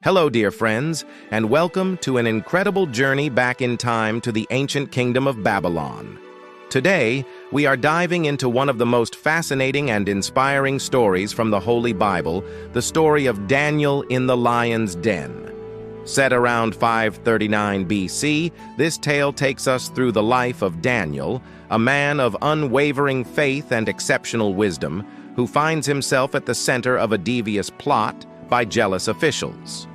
Hello, dear friends, and welcome to an incredible journey back in time to the ancient kingdom of Babylon. Today, we are diving into one of the most fascinating and inspiring stories from the Holy Bible, the story of Daniel in the lion's den. Set around 539 BC, this tale takes us through the life of Daniel, a man of unwavering faith and exceptional wisdom, who finds himself at the center of a devious plot by jealous officials.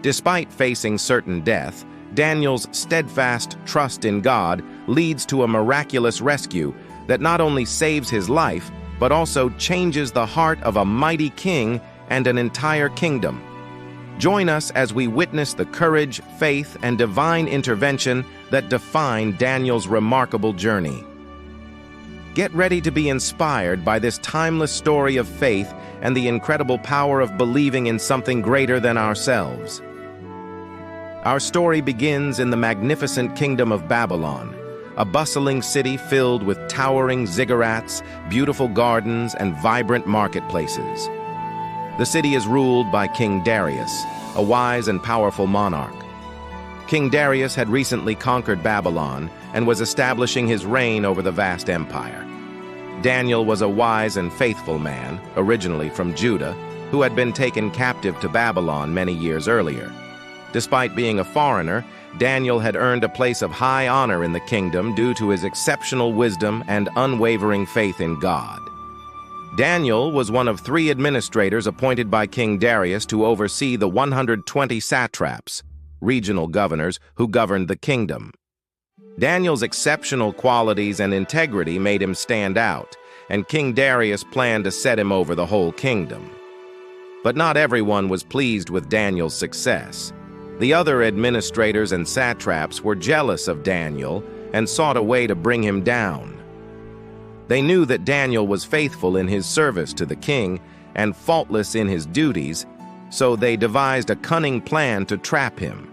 Despite facing certain death, Daniel's steadfast trust in God leads to a miraculous rescue that not only saves his life, but also changes the heart of a mighty king and an entire kingdom. Join us as we witness the courage, faith, and divine intervention that define Daniel's remarkable journey. Get ready to be inspired by this timeless story of faith and the incredible power of believing in something greater than ourselves. Our story begins in the magnificent kingdom of Babylon, a bustling city filled with towering ziggurats, beautiful gardens, and vibrant marketplaces. The city is ruled by King Darius, a wise and powerful monarch. King Darius had recently conquered Babylon and was establishing his reign over the vast empire. Daniel was a wise and faithful man, originally from Judah, who had been taken captive to Babylon many years earlier. Despite being a foreigner, Daniel had earned a place of high honor in the kingdom due to his exceptional wisdom and unwavering faith in God. Daniel was one of 3 administrators appointed by King Darius to oversee the 120 satraps, regional governors, who governed the kingdom. Daniel's exceptional qualities and integrity made him stand out, and King Darius planned to set him over the whole kingdom. But not everyone was pleased with Daniel's success. The other administrators and satraps were jealous of Daniel and sought a way to bring him down. They knew that Daniel was faithful in his service to the king and faultless in his duties, so they devised a cunning plan to trap him.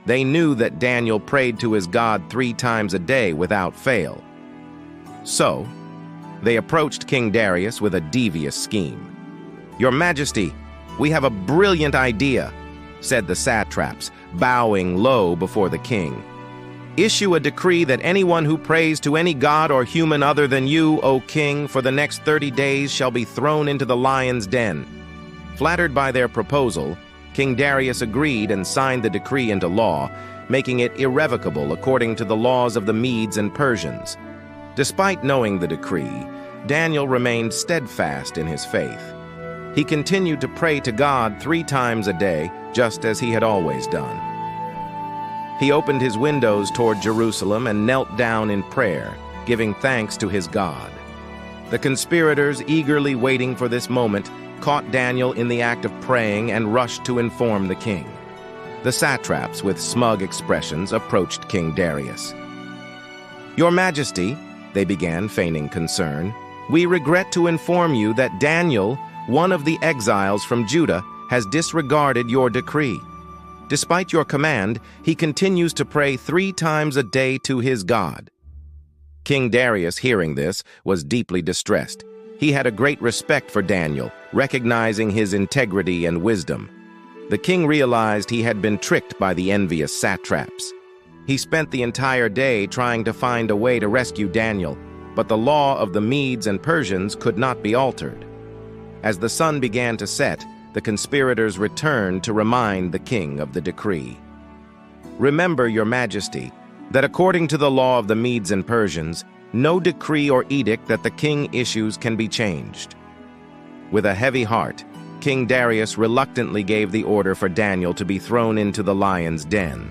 They knew that Daniel prayed to his God 3 times a day without fail. So, they approached King Darius with a devious scheme. "Your Majesty, we have a brilliant idea," said the satraps, bowing low before the king. "Issue a decree that anyone who prays to any god or human other than you, O king, for the next 30 days shall be thrown into the lion's den." Flattered by their proposal, King Darius agreed and signed the decree into law, making it irrevocable according to the laws of the Medes and Persians. Despite knowing the decree, Daniel remained steadfast in his faith. He continued to pray to God 3 times a day, just as he had always done. He opened his windows toward Jerusalem and knelt down in prayer, giving thanks to his God. The conspirators, eagerly waiting for this moment, caught Daniel in the act of praying and rushed to inform the king. The satraps, with smug expressions, approached King Darius. "Your Majesty," they began, feigning concern, "we regret to inform you that Daniel, one of the exiles from Judah, has disregarded your decree. Despite your command, he continues to pray 3 times a day to his God." King Darius, hearing this, was deeply distressed. He had a great respect for Daniel, recognizing his integrity and wisdom. The king realized he had been tricked by the envious satraps. He spent the entire day trying to find a way to rescue Daniel, but the law of the Medes and Persians could not be altered. As the sun began to set, the conspirators returned to remind the king of the decree. "Remember, Your Majesty, that according to the law of the Medes and Persians, no decree or edict that the king issues can be changed." With a heavy heart, King Darius reluctantly gave the order for Daniel to be thrown into the lion's den.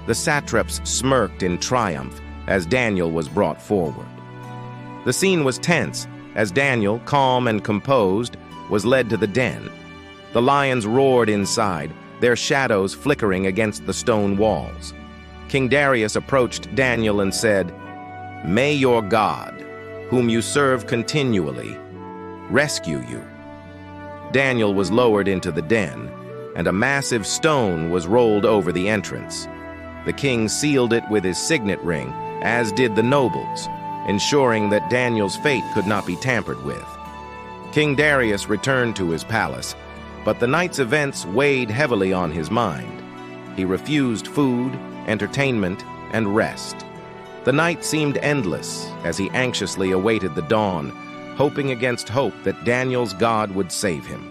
The satraps smirked in triumph as Daniel was brought forward. The scene was tense as Daniel, calm and composed, was led to the den. The lions roared inside, their shadows flickering against the stone walls. King Darius approached Daniel and said, "May your God, whom you serve continually, rescue you." Daniel was lowered into the den, and a massive stone was rolled over the entrance. The king sealed it with his signet ring, as did the nobles, ensuring that Daniel's fate could not be tampered with. King Darius returned to his palace, But the night's events weighed heavily on his mind. He refused food, entertainment, and rest. The night seemed endless as he anxiously awaited the dawn, hoping against hope that Daniel's God would save him.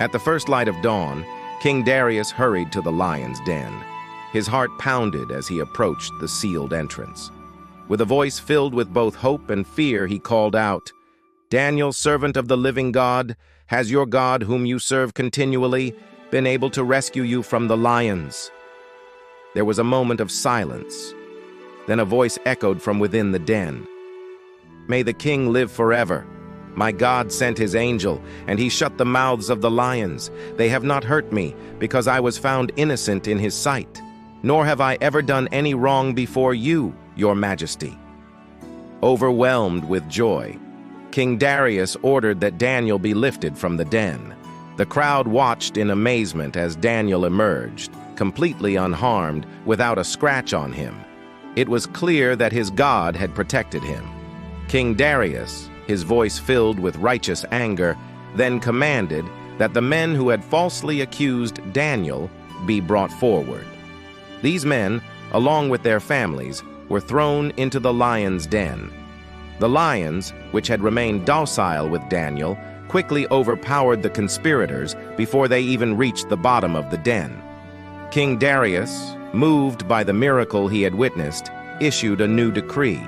At the first light of dawn, King Darius hurried to the lion's den. His heart pounded as he approached the sealed entrance. With a voice filled with both hope and fear, he called out, "Daniel, servant of the living God, has your God, whom you serve continually, been able to rescue you from the lions?" There was a moment of silence. Then a voice echoed from within the den. "May the king live forever. My God sent his angel, and he shut the mouths of the lions. They have not hurt me, because I was found innocent in his sight. Nor have I ever done any wrong before you, your majesty." Overwhelmed with joy, King Darius ordered that Daniel be lifted from the den. The crowd watched in amazement as Daniel emerged, completely unharmed, without a scratch on him. It was clear that his God had protected him. King Darius, his voice filled with righteous anger, then commanded that the men who had falsely accused Daniel be brought forward. These men, along with their families, were thrown into the lion's den. The lions, which had remained docile with Daniel, quickly overpowered the conspirators before they even reached the bottom of the den. King Darius, moved by the miracle he had witnessed, issued a new decree.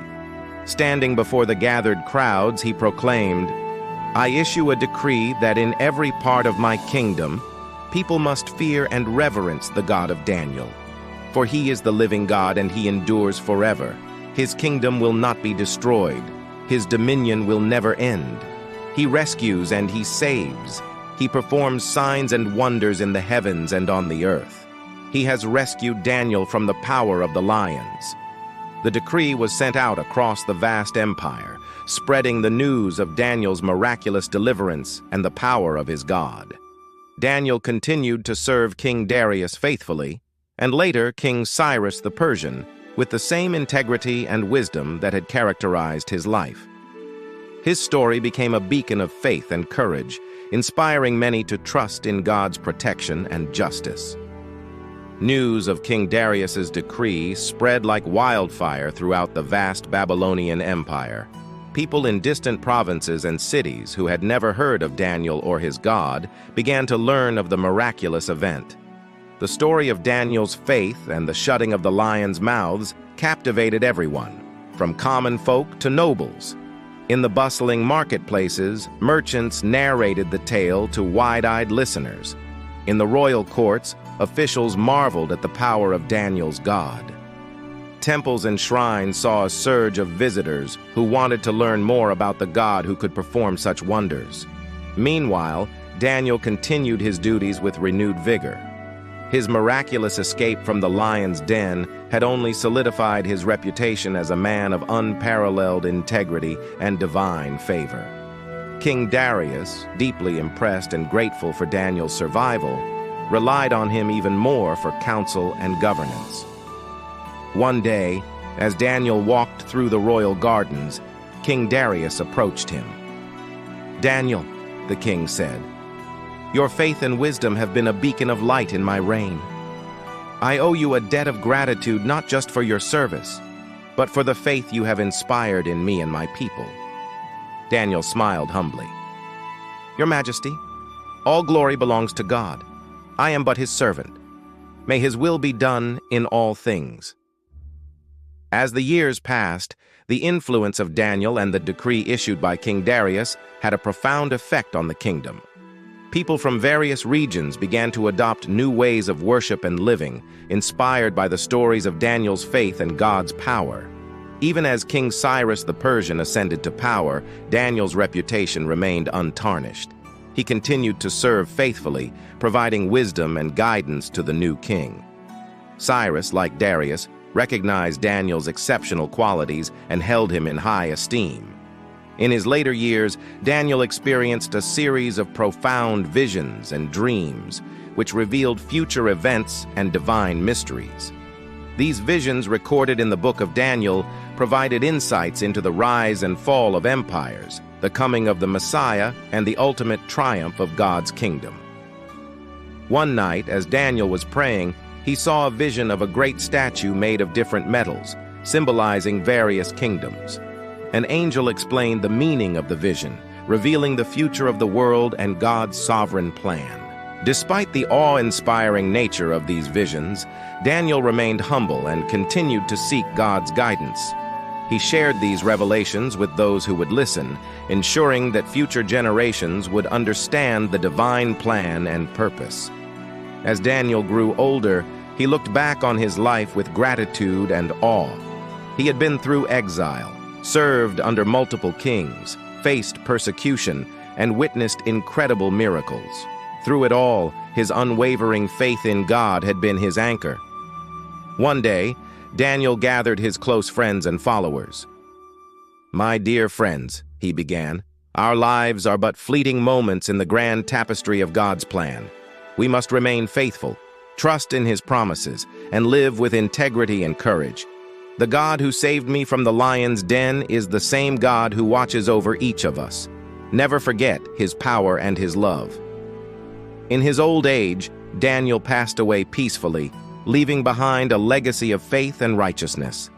Standing before the gathered crowds, he proclaimed, "I issue a decree that in every part of my kingdom, people must fear and reverence the God of Daniel. For he is the living God, and he endures forever. His kingdom will not be destroyed. His dominion will never end. He rescues and he saves. He performs signs and wonders in the heavens and on the earth. He has rescued Daniel from the power of the lions." The decree was sent out across the vast empire, spreading the news of Daniel's miraculous deliverance and the power of his God. Daniel continued to serve King Darius faithfully, and later King Cyrus the Persian, with the same integrity and wisdom that had characterized his life. His story became a beacon of faith and courage, inspiring many to trust in God's protection and justice. News of King Darius's decree spread like wildfire throughout the vast Babylonian Empire. People in distant provinces and cities who had never heard of Daniel or his God began to learn of the miraculous event. The story of Daniel's faith and the shutting of the lions' mouths captivated everyone, from common folk to nobles. In the bustling marketplaces, merchants narrated the tale to wide-eyed listeners. In the royal courts, officials marveled at the power of Daniel's God. Temples and shrines saw a surge of visitors who wanted to learn more about the God who could perform such wonders. Meanwhile, Daniel continued his duties with renewed vigor. His miraculous escape from the lion's den had only solidified his reputation as a man of unparalleled integrity and divine favor. King Darius, deeply impressed and grateful for Daniel's survival, relied on him even more for counsel and governance. One day, as Daniel walked through the royal gardens, King Darius approached him. "Daniel," the king said, "your faith and wisdom have been a beacon of light in my reign. I owe you a debt of gratitude not just for your service, but for the faith you have inspired in me and my people." Daniel smiled humbly. "Your Majesty, all glory belongs to God. I am but his servant. May his will be done in all things." As the years passed, the influence of Daniel and the decree issued by King Darius had a profound effect on the kingdom. People from various regions began to adopt new ways of worship and living, inspired by the stories of Daniel's faith and God's power. Even as King Cyrus the Persian ascended to power, Daniel's reputation remained untarnished. He continued to serve faithfully, providing wisdom and guidance to the new king. Cyrus, like Darius, recognized Daniel's exceptional qualities and held him in high esteem. In his later years, Daniel experienced a series of profound visions and dreams, which revealed future events and divine mysteries. These visions, recorded in the book of Daniel, provided insights into the rise and fall of empires, the coming of the Messiah, and the ultimate triumph of God's kingdom. One night, as Daniel was praying, he saw a vision of a great statue made of different metals, symbolizing various kingdoms. An angel explained the meaning of the vision, revealing the future of the world and God's sovereign plan. Despite the awe-inspiring nature of these visions, Daniel remained humble and continued to seek God's guidance. He shared these revelations with those who would listen, ensuring that future generations would understand the divine plan and purpose. As Daniel grew older, he looked back on his life with gratitude and awe. He had been through exile, served under multiple kings, faced persecution, and witnessed incredible miracles. Through it all, his unwavering faith in God had been his anchor. One day, Daniel gathered his close friends and followers. "My dear friends," he began, "our lives are but fleeting moments in the grand tapestry of God's plan. We must remain faithful, trust in His promises, and live with integrity and courage. The God who saved me from the lion's den is the same God who watches over each of us. Never forget His power and His love." In his old age, Daniel passed away peacefully, leaving behind a legacy of faith and righteousness.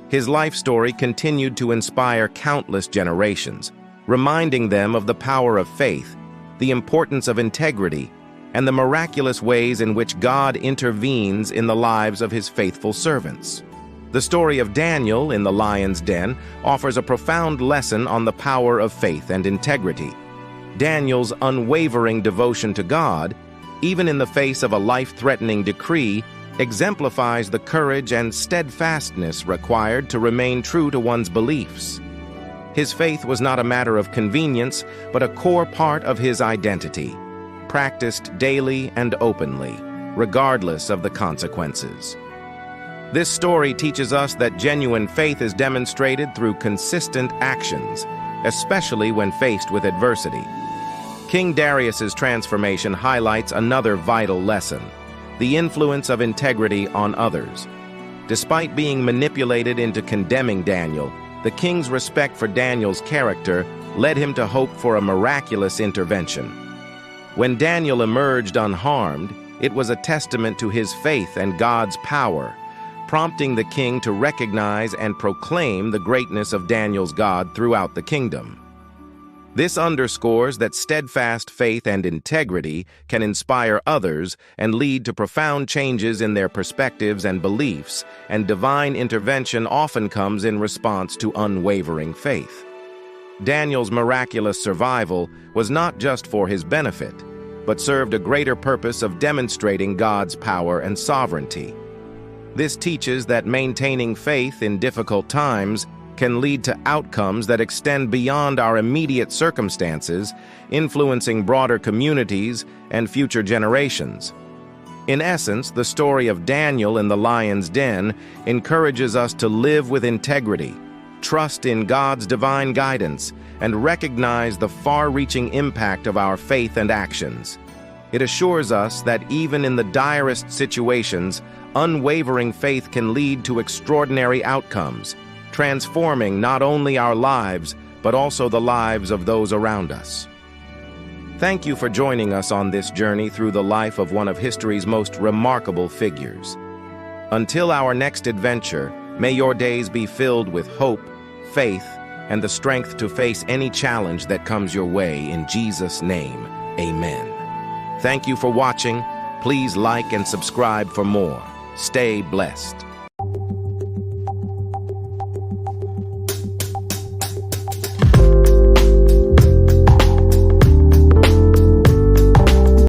His life story continued to inspire countless generations, reminding them of the power of faith, the importance of integrity, and the miraculous ways in which God intervenes in the lives of His faithful servants. The story of Daniel in the lion's den offers a profound lesson on the power of faith and integrity. Daniel's unwavering devotion to God, even in the face of a life-threatening decree, exemplifies the courage and steadfastness required to remain true to one's beliefs. His faith was not a matter of convenience, but a core part of his identity, practiced daily and openly, regardless of the consequences. This story teaches us that genuine faith is demonstrated through consistent actions, especially when faced with adversity. King Darius's transformation highlights another vital lesson: the influence of integrity on others. Despite being manipulated into condemning Daniel, the king's respect for Daniel's character led him to hope for a miraculous intervention. When Daniel emerged unharmed, it was a testament to his faith and God's power, prompting the king to recognize and proclaim the greatness of Daniel's God throughout the kingdom. This underscores that steadfast faith and integrity can inspire others and lead to profound changes in their perspectives and beliefs, and divine intervention often comes in response to unwavering faith. Daniel's miraculous survival was not just for his benefit, but served a greater purpose of demonstrating God's power and sovereignty. This teaches that maintaining faith in difficult times can lead to outcomes that extend beyond our immediate circumstances, influencing broader communities and future generations. In essence, the story of Daniel in the lion's den encourages us to live with integrity, trust in God's divine guidance, and recognize the far-reaching impact of our faith and actions. It assures us that even in the direst situations, unwavering faith can lead to extraordinary outcomes, transforming not only our lives, but also the lives of those around us. Thank you for joining us on this journey through the life of one of history's most remarkable figures. Until our next adventure, may your days be filled with hope, faith, and the strength to face any challenge that comes your way. In Jesus' name, amen. Thank you for watching. Please like and subscribe for more. Stay blessed.